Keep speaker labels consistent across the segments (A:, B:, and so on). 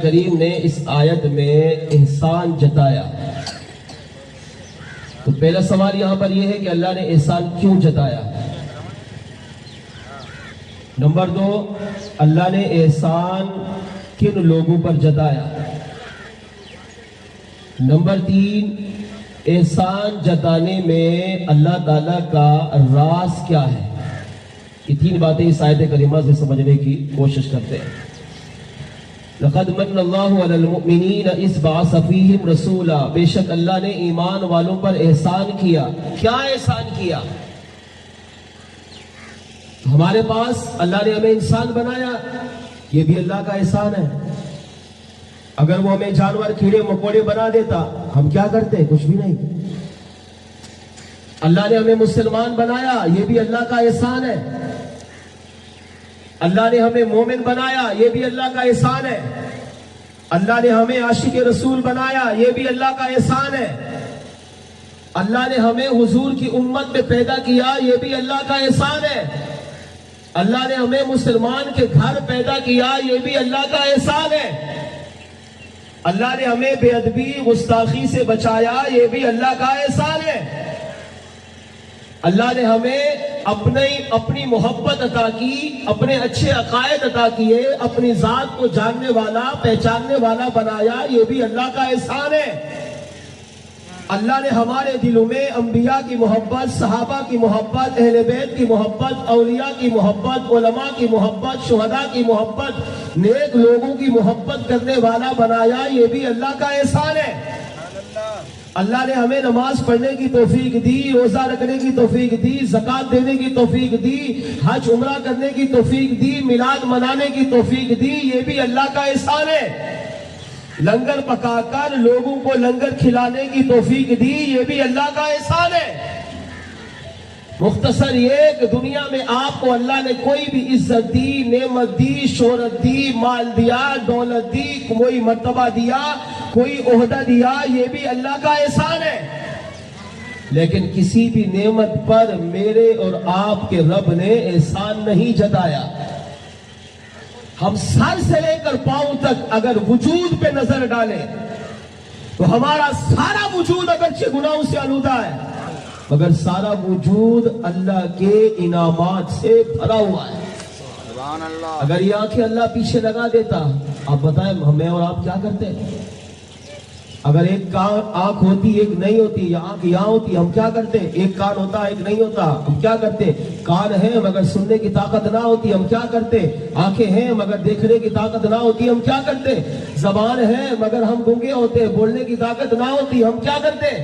A: کریم نے اس آیت میں احسان جتایا. تو پہلا سوال یہاں پر یہ ہے کہ اللہ نے احسان کیوں جتایا. نمبر 2، اللہ نے احسان کن لوگوں پر جتایا. نمبر 3، احسان جتانے میں اللہ تعالیٰ کا راز کیا ہے. یہ 3 باتیں اس آیت کریمہ سے سمجھنے کی کوشش کرتے ہیں. لقد من اللہ علی المؤمنین اذ بعث فیہم رسولا، بے شک اللہ نے ایمان والوں پر احسان کیا. کیا احسان کیا؟ ہمارے پاس اللہ نے ہمیں انسان بنایا، یہ بھی اللہ کا احسان ہے. اگر وہ ہمیں جانور کیڑے مکوڑے بنا دیتا ہم کیا کرتے؟ کچھ بھی نہیں. اللہ نے ہمیں مسلمان بنایا، یہ بھی اللہ کا احسان ہے. اللہ نے ہمیں مومن بنایا، یہ بھی اللہ کا احسان ہے. اللہ نے ہمیں عاشق رسول بنایا، یہ بھی اللہ کا احسان ہے. اللہ نے ہمیں حضور کی امت میں پیدا کیا، یہ بھی اللہ کا احسان ہے. اللہ نے ہمیں مسلمان کے گھر پیدا کیا، یہ بھی اللہ کا احسان ہے. اللہ نے ہمیں بے ادبی گستاخی سے بچایا، یہ بھی اللہ کا احسان ہے. اللہ نے ہمیں اپنی محبت عطا کی، اپنے اچھے عقائد عطا کیے، اپنی ذات کو جاننے والا پہچاننے والا بنایا، یہ بھی اللہ کا احسان ہے. اللہ نے ہمارے دلوں میں انبیاء کی محبت، صحابہ کی محبت، اہل بیت کی محبت، اولیاء کی محبت، علماء کی محبت، شہداء کی محبت، نیک لوگوں کی محبت کرنے والا بنایا، یہ بھی اللہ کا احسان ہے. اللہ نے ہمیں نماز پڑھنے کی توفیق دی، روزہ رکھنے کی توفیق دی، زکوٰۃ دینے کی توفیق دی، حج عمرہ کرنے کی توفیق دی، میلاد منانے کی توفیق دی، یہ بھی اللہ کا احسان ہے. لنگر پکا کر لوگوں کو لنگر کھلانے کی توفیق دی، یہ بھی اللہ کا احسان ہے. مختصر یہ کہ دنیا میں آپ کو اللہ نے کوئی بھی عزت دی، نعمت دی، شہرت دی، مال دیا، دولت دی، کوئی مرتبہ دیا، کوئی عہدہ دیا، یہ بھی اللہ کا احسان ہے. لیکن کسی بھی نعمت پر میرے اور آپ کے رب نے احسان نہیں جتایا. ہم سر سے لے کر پاؤں تک اگر وجود پہ نظر ڈالیں تو ہمارا سارا وجود اگرچہ گناہوں سے آلودہ ہے، مگر سارا وجود اللہ کے انعامات سے بھرا ہوا ہے. اگر یہ آنکھیں اللہ پیچھے لگا دیتا، آپ بتائیں ہمیں اور آپ کیا کرتے؟ اگر ایک آنکھ ہوتی ایک نہیں ہوتی، یا آنکھ یہاں ہوتی ہم کیا کرتے؟ ایک کان ہوتا ایک نہیں ہوتا ہم کیا کرتے؟ کان ہے مگر سننے کی طاقت نہ ہوتی ہم کیا کرتے؟ آنکھیں ہیں مگر دیکھنے کی طاقت نہ ہوتی ہم کیا کرتے؟ زبان ہے مگر ہم گونگے ہوتے، بولنے کی طاقت نہ ہوتی ہم کیا کرتے؟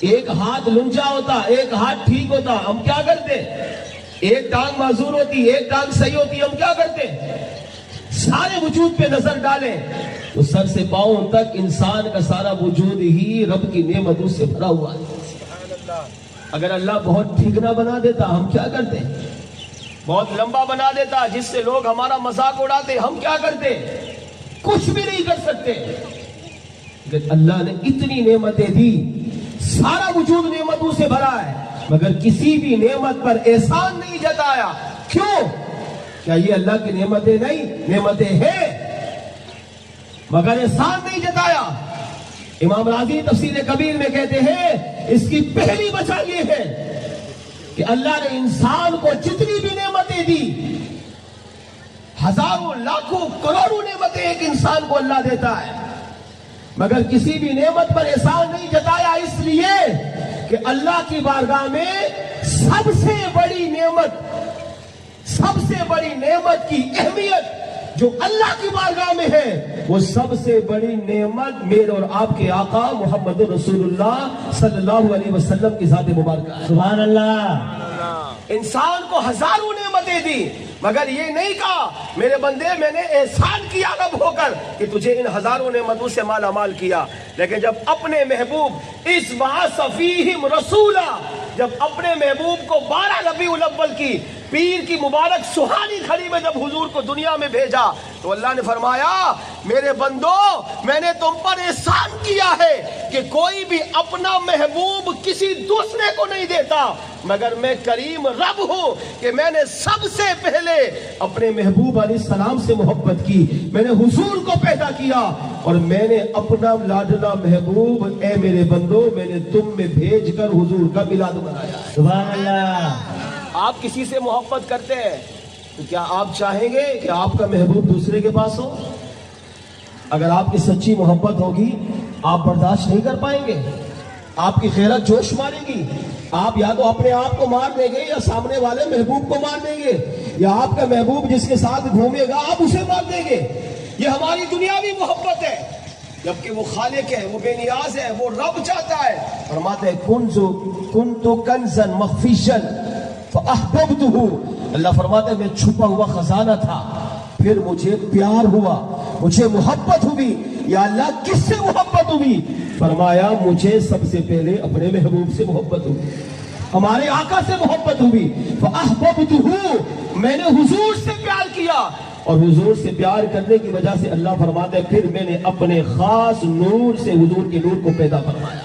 A: ایک ہاتھ لنجا ہوتا، ایک ہاتھ ٹھیک ہوتا ہم کیا کرتے؟ ایک ٹانگ معذور ہوتی، ایک ٹانگ صحیح ہوتی ہم کیا کرتے؟ سارے وجود پہ نظر ڈالیں تو سر سے پاؤں تک انسان کا سارا وجود ہی رب کی نعمتوں سے بھرا ہوا ہے. اگر اللہ بہت ٹھیک نہ بنا دیتا ہم کیا کرتے؟ بہت لمبا بنا دیتا جس سے لوگ ہمارا مذاق اڑاتے ہم کیا کرتے؟ کچھ بھی نہیں کر سکتے. لیکن اللہ نے اتنی نعمتیں دی، سارا وجود نعمتوں سے بھرا ہے، مگر کسی بھی نعمت پر احسان نہیں جتایا. کیوں؟ کیا یہ اللہ کی نعمتیں نہیں؟ نعمتیں ہیں مگر احسان نہیں جتایا. امام راضی تفسیر کبیر میں کہتے ہیں اس کی پہلی وجہ یہ ہے کہ اللہ نے انسان کو جتنی بھی نعمتیں دی، ہزاروں لاکھوں کروڑوں نعمتیں ایک انسان کو اللہ دیتا ہے، مگر کسی بھی نعمت پر احسان نہیں جتایا، اس لیے کہ اللہ کی بارگاہ میں سب سے بڑی نعمت کی اہمیت جو اللہ کی بارگاہ میں ہے، وہ سب سے بڑی نعمت میرے اور آپ کے آقا محمد رسول اللہ صلی اللہ علیہ وسلم کی ذات مبارکہ ہے.
B: سبحان اللہ.
A: انسان کو ہزاروں نعمتیں دی مگر یہ نہیں کہا میرے بندے میں نے احسان کیا رب ہو کر کہ تجھے ان ہزاروں نعمتوں سے مالا مال کیا. لیکن جب اپنے محبوب اس بعث فیہم رسولا، جب اپنے محبوب کو 12 ربیع الاول کی پیر کی مبارک سہانی کھڑی میں جب حضور کو دنیا میں بھیجا تو اللہ نے فرمایا میرے بندو میں نے تم پر احسان کیا ہے کہ کوئی بھی اپنا محبوب کسی دوسرے کو نہیں دیتا مگر میں کریم رب ہوں کہ میں نے سب سے پہلے اپنے محبوب علیہ السلام سے محبت کی، میں نے حضور کو پیدا کیا اور میں نے اپنا لاڈلا محبوب اے میرے بندو میں نے تم میں بھیج کر حضور کا میلاد منایا۔
B: سبحان اللہ۔
A: آپ کسی سے محبت کرتے ہیں تو کیا آپ چاہیں گے کہ آپ کا محبوب دوسرے کے پاس ہو؟ اگر آپ کی سچی محبت ہوگی آپ برداشت نہیں کر پائیں گے، آپ کی غیرت جوش مارے گی، آپ یا تو اپنے آپ کو مار دیں گے یا سامنے والے محبوب کو مار دیں گے، یا آپ کا محبوب جس کے ساتھ گھومے گا آپ اسے مار دیں گے۔ یہ ہماری دنیاوی محبت ہے، جبکہ وہ خالق ہے، وہ بے نیاز ہے، وہ رب چاہتا ہے۔ فرماتے ہیں کنت کنزا مخفیا فاحببتہ، اللہ فرماتا ہے میں چھپا ہوا خزانہ تھا پھر مجھے پیار ہوا، مجھے محبت ہوئی۔ یا اللہ کس سے محبت ہوئی؟ فرمایا مجھے سب سے پہلے اپنے محبوب سے محبت ہوئی، ہمارے آقا سے محبت ہوئی۔ فاحببتہ، میں نے حضور سے پیار کیا اور حضور سے پیار کرنے کی وجہ سے اللہ فرماتا ہے پھر میں نے اپنے خاص نور سے حضور کے نور کو پیدا فرمایا۔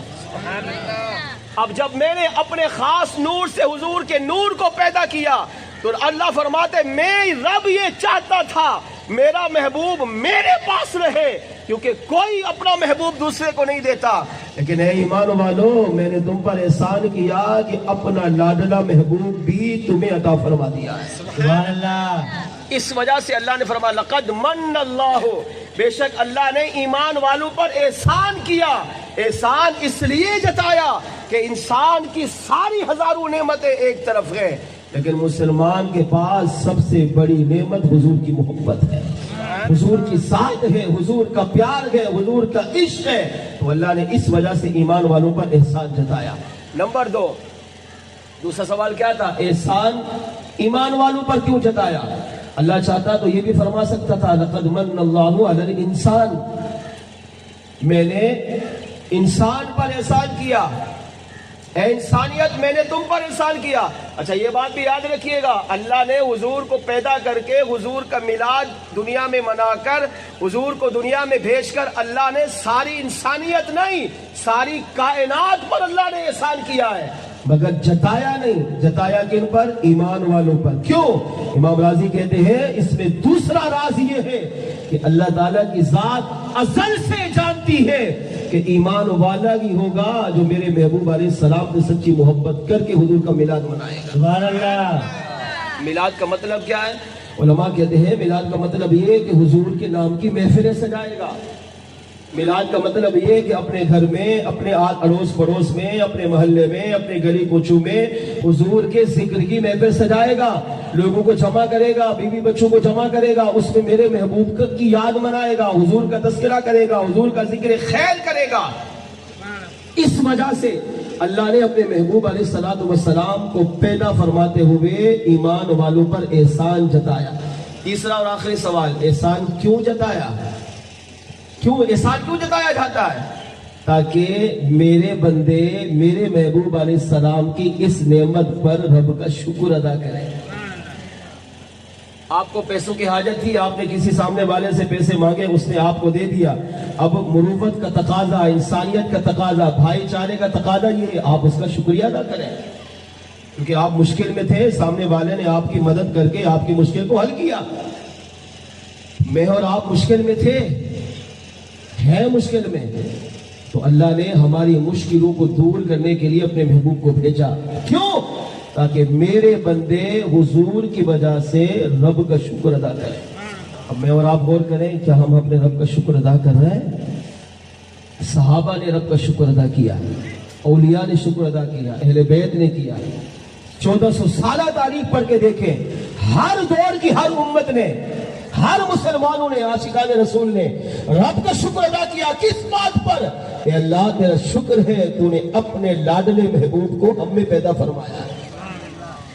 A: اب جب میں نے اپنے خاص نور سے حضور کے نور کو پیدا کیا تو اللہ فرماتے میں رب یہ چاہتا تھا میرا محبوب میرے پاس رہے، کیونکہ کوئی اپنا محبوب دوسرے کو نہیں دیتا۔ لیکن اے ایمان والو میں نے تم پر احسان کیا کہ اپنا لاڈلا محبوب بھی تمہیں عطا فرما دیا ہے۔
B: سبحان اللہ۔
A: اس وجہ سے اللہ نے فرمایا لقد من اللہ، بے شک اللہ نے ایمان والوں پر احسان کیا۔ احسان اس لیے جتایا کہ انسان کی ساری ہزاروں نعمتیں ایک طرف گئے لیکن مسلمان کے پاس سب سے بڑی نعمت حضور کی محبت ہے، حضور کی ذات ہے، حضور کا پیار ہے، حضور کا عشق ہے، تو اللہ نے اس وجہ سے ایمان والوں پر احسان جتایا۔ نمبر 2، دوسرا سوال کیا تھا؟ احسان ایمان والوں پر کیوں جتایا؟ اللہ چاہتا تو یہ بھی فرما سکتا تھا لقد من اللہ علی الانسان، میں نے انسان پر احسان کیا، اے انسانیت میں نے تم پر احسان کیا۔ اچھا یہ بات بھی یاد رکھیے گا اللہ نے حضور کو پیدا کر کے حضور کا میلاد دنیا میں منا کر حضور کو دنیا میں بھیج کر اللہ نے ساری انسانیت نہیں ساری کائنات پر اللہ نے احسان کیا ہے، مگر جتایا نہیں۔ جتایا کن پر؟ ایمان والوں پر۔ کیوں؟ امام راضی کہتے ہیں اس میں دوسرا راز یہ ہے کہ اللہ تعالیٰ کی ذات ازل سے جانتی ہے کہ ایمان والا ہی ہوگا جو میرے محبوب علیہ السلام سے سچی محبت کر کے حضور کا میلاد منائے گا۔
B: سبحان اللہ۔
A: میلاد کا مطلب کیا ہے؟ علماء کہتے ہیں میلاد کا مطلب یہ ہے کہ حضور کے نام کی محفلیں سجائے گا۔ میلاد کا مطلب یہ ہے کہ اپنے گھر میں، اپنے اڑوس پڑوس میں، اپنے محلے میں، اپنے گلی کوچوں میں حضور کے ذکر کی محفل سجائے گا، لوگوں کو جمع کرے گا، بیوی بچوں کو جمع کرے گا، اس میں میرے محبوب کی یاد منائے گا، حضور کا تذکرہ کرے گا، حضور کا ذکر خیر کرے گا۔ اس وجہ سے اللہ نے اپنے محبوب علیہ السلام کو پیدا فرماتے ہوئے ایمان والوں پر احسان جتایا۔ تیسرا اور آخری سوال، احسان کیوں جتایا؟ کیوں احسان کیوں جتایا جاتا ہے؟ تاکہ میرے بندے میرے محبوب علیہ السلام کی اس نعمت پر رب کا شکر ادا کریں۔ آپ کو پیسوں کی حاجت تھی، آپ نے کسی سامنے والے سے پیسے مانگے، اس نے آپ کو دے دیا۔ اب مروت کا تقاضا، انسانیت کا تقاضا، بھائی چارے کا تقاضا یہ ہے آپ اس کا شکریہ ادا کریں، کیونکہ آپ مشکل میں تھے، سامنے والے نے آپ کی مدد کر کے آپ کی مشکل کو حل کیا۔ میں اور آپ مشکل میں تھے، ہے مشکل میں، تو اللہ نے ہماری مشکلوں کو دور کرنے کے لیے اپنے محبوب کو بھیجا۔ کیوں؟ تاکہ میرے بندے حضور کی وجہ سے رب کا شکر ادا کریں۔ اب میں اور آپ غور کریں کیا ہم اپنے رب کا شکر ادا کر رہے ہیں؟ صحابہ نے رب کا شکر ادا کیا، اولیاء نے شکر ادا کیا، اہل بیت نے کیا۔ 1400 سالہ تاریخ پڑھ کے دیکھیں، ہر دور کی ہر امت نے، ہر مسلمانوں نے، عاشقان رسول نے رب کا شکر ادا کیا۔ کس بات پر؟ کہ اللہ تیرا شکر ہے تو نے اپنے لاڈلے محبوب کو ہم میں پیدا فرمایا۔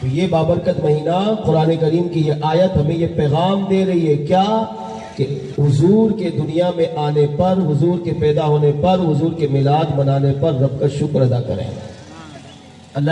A: تو یہ بابرکت مہینہ قرآن کریم کی یہ آیت ہمیں یہ پیغام دے رہی ہے، کیا؟ کہ حضور کے دنیا میں آنے پر، حضور کے پیدا ہونے پر، حضور کے میلاد منانے پر رب کا شکر ادا کریں۔ اللہ